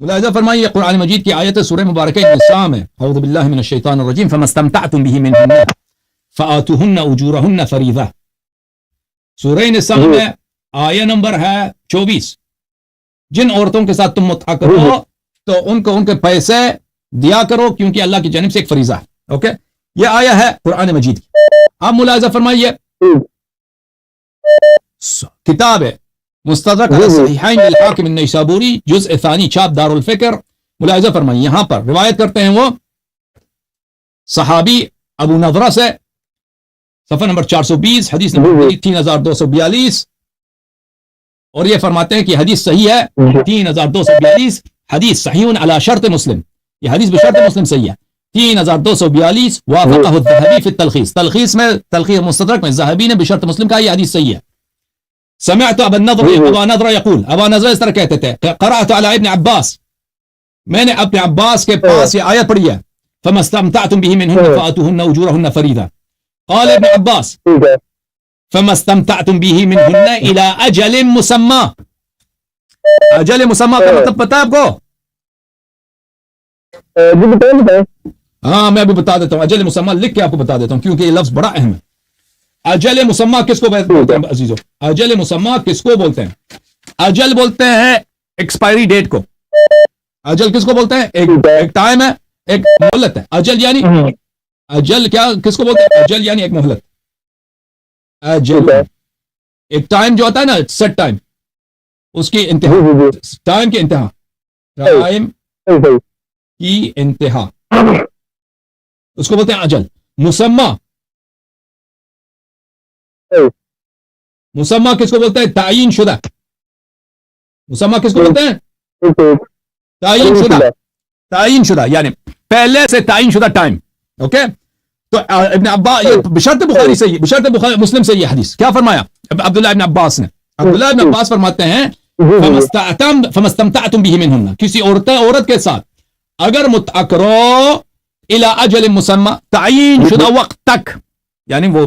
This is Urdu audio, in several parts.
ملاحظہ فرمائیے قرآن مجید کی آیت سورہ مبارکہ نساء میں اعوذ باللہ من الشیطان الرجیم فما استمتعتم به منهن فآتوهن اجورهن فریضہ. سورہ نساء میں آیہ نمبر ہے 24. جن عورتوں کے ساتھ تم متعہ کرو تو ان کو ان کے پیسے دیا کرو کیونکہ اللہ کی جانب سے ایک فریضہ ہے. اوکے یہ آیہ ہے قرآن مجید کی. اب ملاحظہ فرمائیے کتاب مستدرک علی الصحیحین للحاکم النیسابوری جزء ثانی چھاپ دار الفکر. ملاحظہ فرمائیے یہاں پر روایت کرتے ہیں وہ صحابی ابو نضرہ سے صفحہ نمبر 420 حدیث نمبر 3242 اور یہ فرماتے ہیں کہ حدیث صحیح ہے 3242 حدیث صحیح علی شرط مسلم. یہ حدیث بشرط مسلم صحیح ہے 3242 وافقہ الذہبی فی التلخیص. تلخیص میں تلخیص مستدرک میں ذہبی نے بشرط مسلم کہا یہ حدیث صحیح ہے. سمعت ابا نضر یقول ابا نضر اس طرح کہتے تھے قرأت علی ابن عباس میں نے اپنے عباس کے پاس یہ آیت پڑھی ہے فما استمتعتم به منهن فآتوهن اجورهن فریضہ. قال ابن عباس فما استمتعتم به منهن الى اجل مسمى. اجل مسمى کا مطلب پتہ ہے آپ کو؟ ہاں میں ابھی بتا دیتا ہوں. اجل مسمى لکھ کے آپ کو بتا دیتا ہوں کیونکہ یہ لفظ بڑا اہم ہے. اجل مسمى کس کو بولتے ہیں عزیزو؟ اجل مسمى کس کو بولتے ہیں؟ اجل بولتے ہیں ایکسپائری ڈیٹ کو. اجل کس کو بولتے ہیں؟ ایک ٹائم ہے ایک مہلت ہے. اجل یعنی اجل کیا کس کو بولتے ہیں؟ اجل یعنی ایک مہلت. اجل ایک ٹائم جو ہوتا ہے نا سیٹ ٹائم اس کی انتہا ٹائم کی انتہا ٹائم کی انتہا اس کو بولتے ہیں اجل. مسمى مسمى کس کو بولتے ہیں؟ تعین شدہ. مسمى کس کو بولتے ہیں؟ تعین شدہ. تعین شدہ یعنی پہلے سے تعین شدہ ٹائم. اوکے تو ابن عباس بشرط بخاری سے بشرط بخاری مسلم سے یہ حدیث کیا فرمایا عبداللہ ابن عباس نے؟ عبداللہ ابن عباس فرماتے ہیں فما استمتعتم به منهن کسی عورت کے ساتھ اگر متعہ کرو الى اجل مسمى تعین شدہ وقت تک یعنی وہ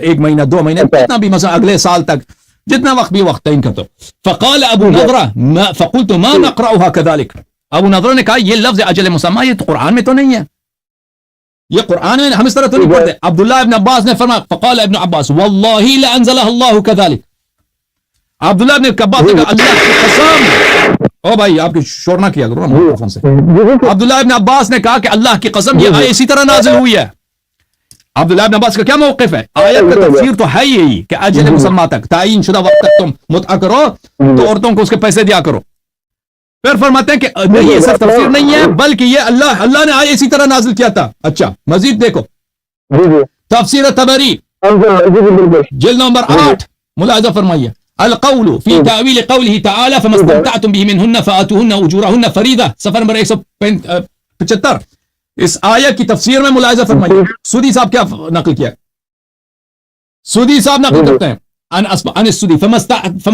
1 مہینہ 2 مہینے جتنا بھی مثلا اگلے سال تک جتنا وقت بھی وقت تعین کرتے ہو. فقال ابو نضرہ فقلت ما نقرأها كذلك. ابو نضرہ نے کہا یہ لفظ اجل مسمى یہ تو قرآن میں تو نہیں ہے. یہ قرآن میں ہم اس طرح تو نہیں پڑھتے. عبداللہ ابن عباس نے فرمایا فقال ابن عباس واللہ لانزلها الله كذلك. عبداللہ ابن عباس نے کہا اللہ کی قسم او بھائی آپ کی شور نہ کیا کرو نا سے. عبداللہ ابن عباس نے کہا کہ اللہ کی قسم یہ آیت اسی طرح نازل ہوئی ہے. عبداللہ ابن عباس کا کیا موقف ہے؟ آیت کا تفسیر تو ہے یہی کہ اجل مسمى تک تعین شدہ وقت تک تم متعہ کرو تو عورتوں کو اس کے پیسے دیا کرو. پھر فرماتے ہیں کہ نہیں یہ صرف تفسیر نہیں ہے بلکہ یہ اللہ نے آیت اسی طرح نازل کیا تھا. اچھا مزید دیکھو تفسیر طبری جلد نمبر 8 ملاحظہ فرمائیے القول فی تأویل قوله تعالی فما استمتعتم به منهن فآتوهن اجورهن فریضہ صفحہ نمبر 175. اس آیت کی تفسیر میں ملاحظہ فرمائیے سودی صاحب کیا نقل کیا؟ سودی صاحب نقل کرتے ہیں عن السودی فما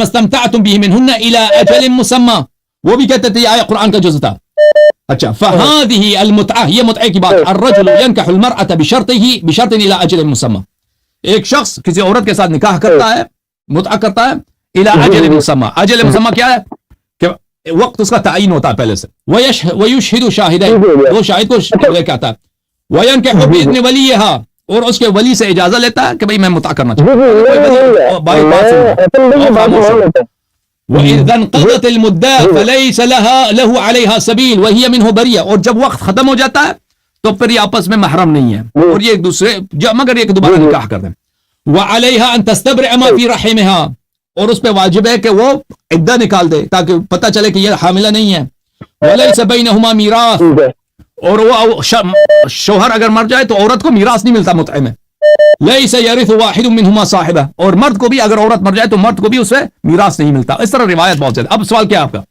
استمتعتم به منهن الى اجل مسمى. وہ بھی کہتے تھے یہ آیت قرآن کا جز تھا. اچھا فهذه المتعہ یہ متعہ کی بات الرجل ينكح المرأة بشرط الى اجل مسمى. ایک شخص کسی عورت کے ساتھ نکاح کرتا ہے متعہ کرتا ہے الى اجل مسمى. اجل مسمى کیا ہے کہ وقت اس کا تعین ہوتا ہے پہلے سے. ويشهد شاہدین 2 شاہد کو لے کے آتا ہے. وينكح باذن وليها اور اس کے ولی سے اجازت لیتا ہے کہ بھئی میں متعہ کرنا چاہتا ہوں. وَإِذَا انْقَضَتِ الْمُدَّةُ فَلَيْسَ لَهُ عَلَيْهَا سَبِيلٌ وَهِيَ مِنْهُ بَرِيَّةٌ. اور جب وقت ختم ہو جاتا ہے تو پھر یہ آپس میں محرم نہیں ہے اور یہ ایک دوسرے مگر ایک دوبارہ نکاح کر دیں. وَعَلَيْهَا أَن تَسْتَبْرِئَ مَا فِي رَحِمِهَا اور اس پہ واجب ہے کہ وہ عدہ نکال دے تاکہ پتہ چلے کہ یہ حاملہ نہیں ہے. وَلَيْسَ بَيْنَهُمَا مِيرَاثٌ اور وہ شوہر اگر مر جائے تو عورت کو میراث نہیں ملتا متعہ میں. لَيْسَ يَرِثُ وَاحِدٌ مِّنْهُمَا صَاحِبَهُ اور مرد کو بھی اگر عورت مر جائے تو مرد کو بھی اس سے میراث نہیں ملتا. اس طرح روایت بہت زیادہ. اب سوال کیا ہے آپ کا؟